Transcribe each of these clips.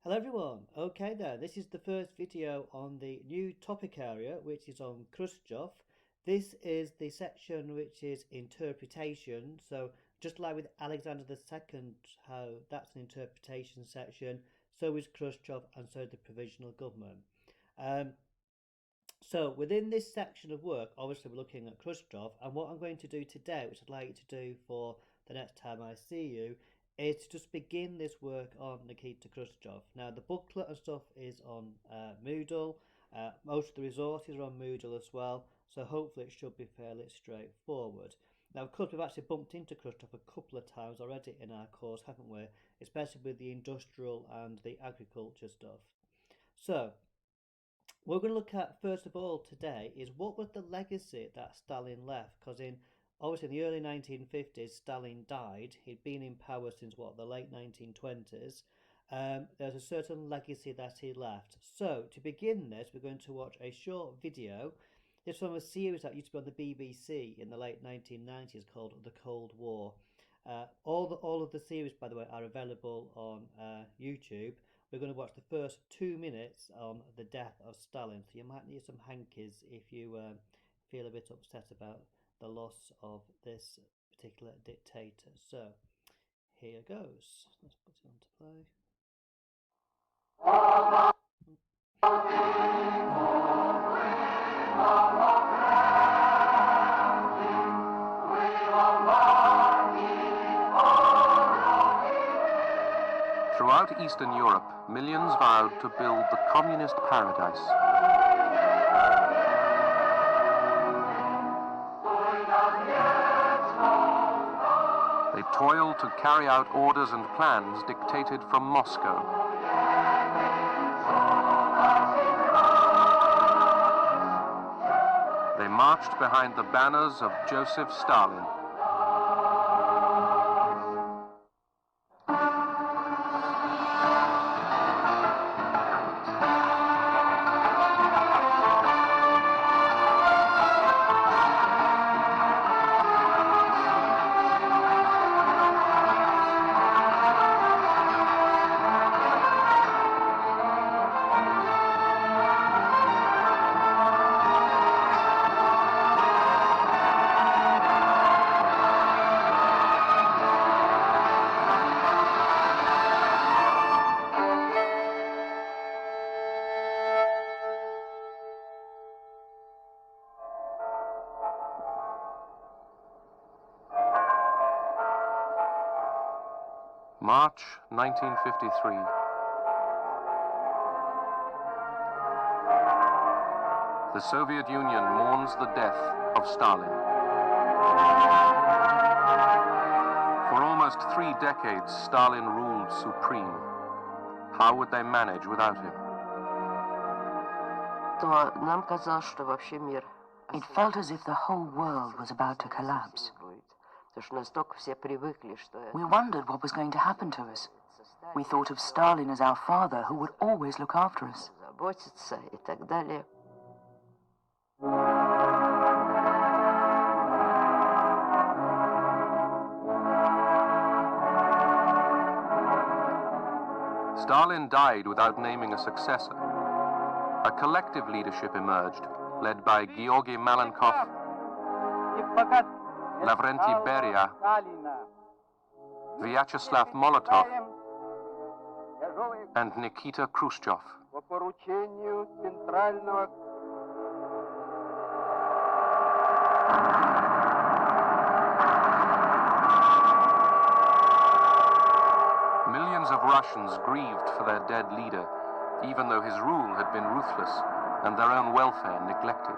Hello everyone, okay there, this is the first video on the new topic area which is on Khrushchev. This is the section which is interpretation, so just like with Alexander II, how that's an interpretation section, so is Khrushchev and so the provisional government. So within this section of work, obviously we're looking at Khrushchev, and what I'm going to do today, which I'd like you to do for the next time I see you, is to just begin this work on Nikita Khrushchev. Now the booklet and stuff is on Moodle, most of the resources are on Moodle as well, so hopefully it should be fairly straightforward. Now of course we've actually bumped into Khrushchev a couple of times already in our course, haven't we? Especially with the industrial and the agriculture stuff. So what we're going to look at first of all today is what was the legacy that Stalin left, because obviously in the early 1950s Stalin died. He'd been in power since the late 1920s. There's a certain legacy that he left. So to begin this, we're going to watch a short video. This from a series that used to be on the BBC in the late 1990s called The Cold War. All of the series, by the way, are available on YouTube. We're going to watch the first 2 minutes on the death of Stalin. So you might need some hankies if you feel a bit upset about the loss of this particular dictator. So here goes. Let's put it on to play. Throughout Eastern Europe, millions vowed to build the communist paradise. They toiled to carry out orders and plans dictated from Moscow. They marched behind the banners of Joseph Stalin. March 1953. The Soviet Union mourns the death of Stalin. For almost 3 decades, Stalin ruled supreme. How would they manage without him? It felt as if the whole world was about to collapse. We wondered what was going to happen to us. We thought of Stalin as our father who would always look after us. Stalin died without naming a successor. A collective leadership emerged, led by Georgy Malenkov, Lavrenti Beria, Vyacheslav Molotov, and Nikita Khrushchev. Millions of Russians grieved for their dead leader, even though his rule had been ruthless and their own welfare neglected.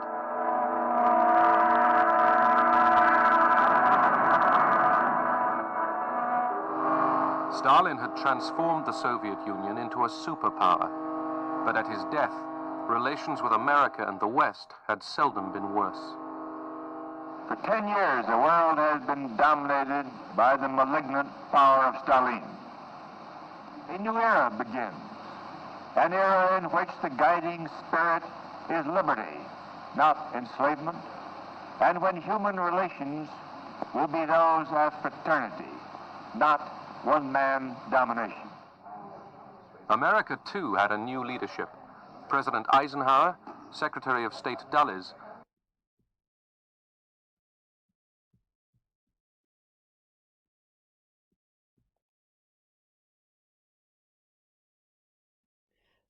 Stalin had transformed the Soviet Union into a superpower, but at his death, relations with America and the West had seldom been worse. For 10 years, the world has been dominated by the malignant power of Stalin. A new era begins, an era in which the guiding spirit is liberty, not enslavement, and when human relations will be those of fraternity, not one-man domination. America, too, had a new leadership. President Eisenhower, Secretary of State Dulles,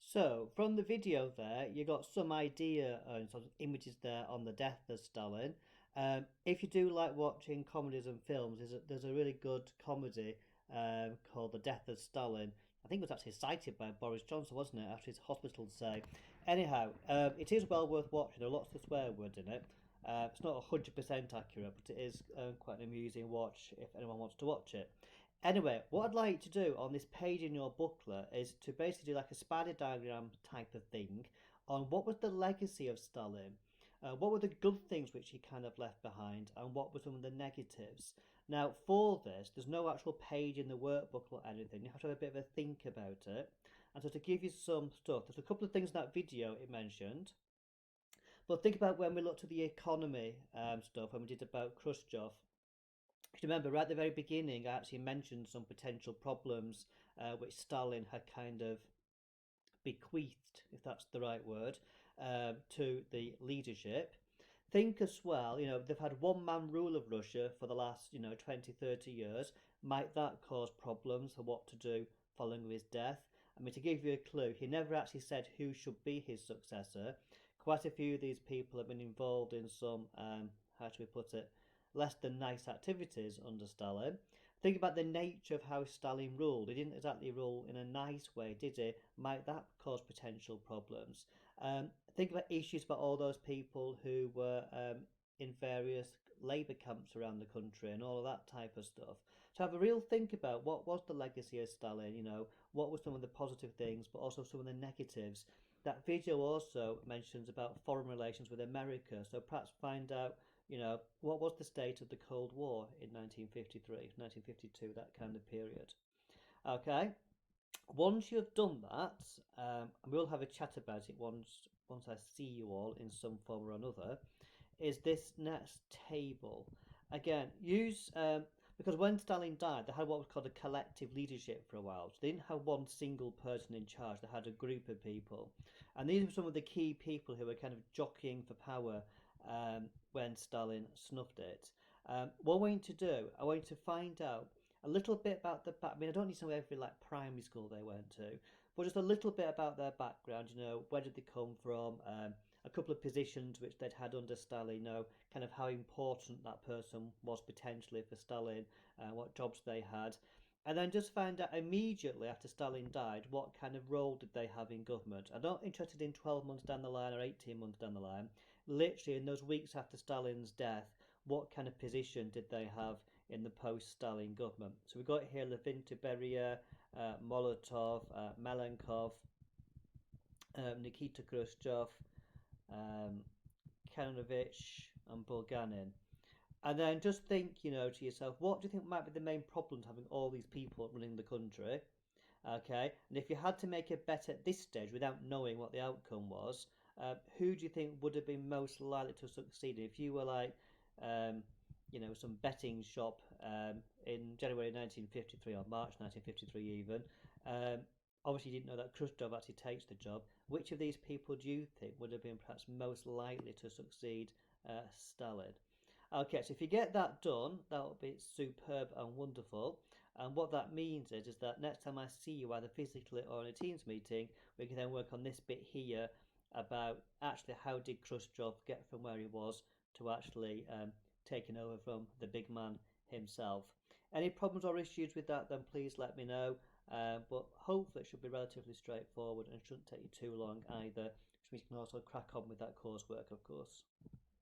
So, from the video there, you got some idea and sort of images there on the death of Stalin. If you do like watching comedies and films, there's a really good comedy called The Death of Stalin. I think it was actually cited by Boris Johnson, wasn't it, after his hospital stay? Anyhow, it is well worth watching. There are lots of swear words in it. It's not 100% accurate, but it is quite an amusing watch if anyone wants to watch it. Anyway, what I'd like to do on this page in your booklet is to basically do like a spider diagram type of thing on what was the legacy of Stalin, what were the good things which he kind of left behind, and what were some of the negatives. Now, for this, there's no actual page in the workbook or anything. You have to have a bit of a think about it. And so to give you some stuff, there's a couple of things in that video it mentioned. But think about when we looked at the economy stuff, when we did about Khrushchev. If you remember, right at the very beginning, I actually mentioned some potential problems which Stalin had kind of bequeathed, if that's the right word, to the leadership. Think as well, they've had one man rule of Russia for the last, 20, 30 years. Might that cause problems for what to do following his death? I mean, to give you a clue, he never actually said who should be his successor. Quite a few of these people have been involved in some, how should we put it, less than nice activities under Stalin. Think about the nature of how Stalin ruled. He didn't exactly rule in a nice way, did he? Might that cause potential problems? Think about issues about all those people who were in various labour camps around the country and all of that type of stuff. So have a real think about what was the legacy of Stalin, what were some of the positive things, but also some of the negatives. That video also mentions about foreign relations with America, so perhaps find out what was the state of the Cold War in 1953, 1952, that kind of period. Okay, once you've done that, and we'll have a chat about it once I see you all in some form or another, is this next table. Again, use because when Stalin died, they had what was called a collective leadership for a while. So they didn't have one single person in charge; they had a group of people, and these were some of the key people who were kind of jockeying for power when Stalin snuffed it. What I want you to do, I want you to find out a little bit about the back. I mean, I don't need to know every like primary school they went to, but just a little bit about their background. Where did they come from? A couple of positions which they'd had under Stalin. Kind of how important that person was potentially for Stalin. What jobs they had. And then just find out immediately after Stalin died what kind of role did they have in government. I'm not interested in 12 months down the line or 18 months down the line. Literally in those weeks after Stalin's death, what kind of position did they have in the post-Stalin government? So we've got here Levinti Beria, Molotov, Malenkov, Nikita Khrushchev, um, Kanonovich, and Bulganin. And then just think, to yourself, what do you think might be the main problems having all these people running the country? Okay, and if you had to make a bet at this stage without knowing what the outcome was, who do you think would have been most likely to succeed? If you were like, some betting shop in January 1953 or March 1953 even, obviously you didn't know that Khrushchev actually takes the job. Which of these people do you think would have been perhaps most likely to succeed Stalin? Okay, so if you get that done, that will be superb and wonderful. And what that means is that next time I see you, either physically or in a Teams meeting, we can then work on this bit here about actually how did Khrushchev get from where he was to actually taking over from the big man himself. Any problems or issues with that, then please let me know. But hopefully it should be relatively straightforward and shouldn't take you too long either, which means you can also crack on with that coursework, of course.